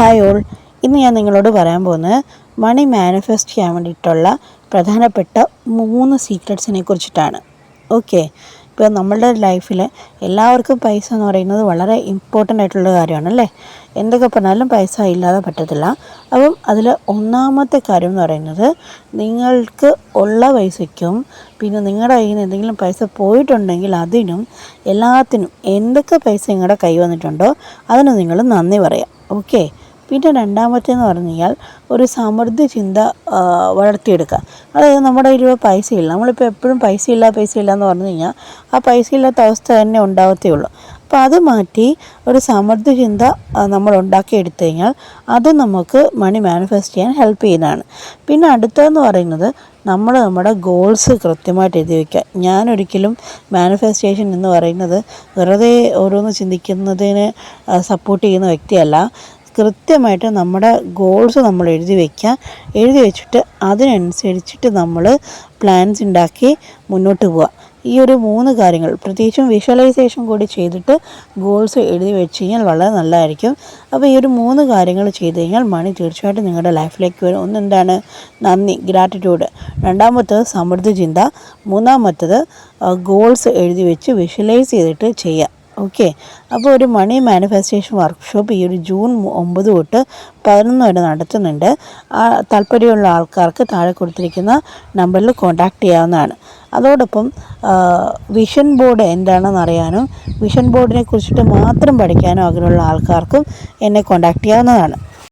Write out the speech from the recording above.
Hi all, ഇന്ന് ഞാൻ നിങ്ങളോട് പറയാൻ പോകുന്നത് മണി മാനിഫെസ്റ്റ് ചെയ്യാൻ വേണ്ടിയിട്ടുള്ള പ്രധാനപ്പെട്ട 3 സീക്രട്സിനെ കുറിച്ചിട്ടാണ്. ഓക്കെ, ഇപ്പോൾ നമ്മളുടെ ലൈഫിൽ എല്ലാവർക്കും പൈസ എന്ന് പറയുന്നത് വളരെ ഇമ്പോർട്ടൻ്റ് ആയിട്ടുള്ള കാര്യമാണല്ലേ. എന്തൊക്കെ പറഞ്ഞാലും പൈസ ഇല്ലാതെ പറ്റത്തില്ല. അപ്പം അതിൽ ഒന്നാമത്തെ കാര്യം എന്ന് പറയുന്നത്, നിങ്ങൾക്ക് ഉള്ള പൈസയ്ക്കും പിന്നെ നിങ്ങളുടെ കയ്യിൽ നിന്ന് എന്തെങ്കിലും പൈസ പോയിട്ടുണ്ടെങ്കിൽ അതിനും എല്ലാത്തിനും എന്തൊക്കെ പൈസ നിങ്ങളുടെ കൈ വന്നിട്ടുണ്ടോ അതിന് നിങ്ങൾ നന്ദി പറയാം. ഓക്കെ, പിന്നെ രണ്ടാമത്തേന്ന് പറഞ്ഞു കഴിഞ്ഞാൽ ഒരു സമൃദ്ധി ചിന്ത വളർത്തിയെടുക്കുക. അതായത് നമ്മുടെ കയ്യിൽ പൈസ ഇല്ല, നമ്മളിപ്പോൾ എപ്പോഴും പൈസ ഇല്ല എന്ന് പറഞ്ഞു കഴിഞ്ഞാൽ ആ പൈസ ഇല്ലാത്ത അവസ്ഥ തന്നെ ഉണ്ടാകത്തേ ഉള്ളൂ. അപ്പോൾ അത് മാറ്റി ഒരു സമൃദ്ധി ചിന്ത നമ്മൾ ഉണ്ടാക്കിയെടുത്തു കഴിഞ്ഞാൽ അത് നമുക്ക് മണി മാനിഫെസ്റ്റ് ചെയ്യാൻ ഹെൽപ്പ് ചെയ്യുന്നതാണ്. പിന്നെ അടുത്തതെന്ന് പറയുന്നത്, നമ്മുടെ ഗോൾസ് കൃത്യമായിട്ട് എഴുതി വയ്ക്കുക. ഞാനൊരിക്കലും മാനിഫെസ്റ്റേഷൻ എന്ന് പറയുന്നത് വെറുതെ ഓരോന്ന് ചിന്തിക്കുന്നതിന് സപ്പോർട്ട് ചെയ്യുന്ന വ്യക്തിയല്ല. കൃത്യമായിട്ട് നമ്മുടെ ഗോൾസ് നമ്മൾ എഴുതി വെച്ചിട്ട് അതിനനുസരിച്ചിട്ട് നമ്മൾ പ്ലാൻസ് ഉണ്ടാക്കി മുന്നോട്ട് പോവുക. ഈ ഒരു 3 കാര്യങ്ങൾ പ്രത്യേകിച്ചും വിഷ്വലൈസേഷൻ കൂടി ചെയ്തിട്ട് ഗോൾസ് എഴുതി വെച്ച് കഴിഞ്ഞാൽ വളരെ നല്ലതായിരിക്കും. അപ്പോൾ ഈ ഒരു 3 കാര്യങ്ങൾ ചെയ്ത് കഴിഞ്ഞാൽ മണി തീർച്ചയായിട്ടും നിങ്ങളുടെ ലൈഫിലേക്ക് വരും. ഒന്നെന്താണ്? നന്ദി, ഗ്രാറ്റിറ്റ്യൂഡ്. രണ്ടാമത്തത് സമൃദ്ധി ചിന്ത. മൂന്നാമത്തത് ഗോൾസ് എഴുതി വെച്ച് വിഷ്വലൈസ് ചെയ്തിട്ട് ചെയ്യുക. ഓക്കെ, അപ്പോൾ ഒരു മണി മാനിഫെസ്റ്റേഷൻ വർക്ക്ഷോപ്പ് ഈ ഒരു ജൂൺ 9 തൊട്ട് 11 വരെ നടത്തുന്നുണ്ട്. താല്പര്യമുള്ള ആൾക്കാർക്ക് താഴെ കൊടുത്തിരിക്കുന്ന നമ്പറിൽ കോൺടാക്റ്റ് ചെയ്യാവുന്നതാണ്. അതോടൊപ്പം വിഷൻ ബോർഡ് എന്താണെന്ന് അറിയാനും വിഷൻ ബോർഡിനെ കുറിച്ചിട്ട് മാത്രം പഠിക്കാനും ആഗ്രഹമുള്ള ആൾക്കാർക്കും എന്നെ കോൺടാക്റ്റ് ചെയ്യാവുന്നതാണ്.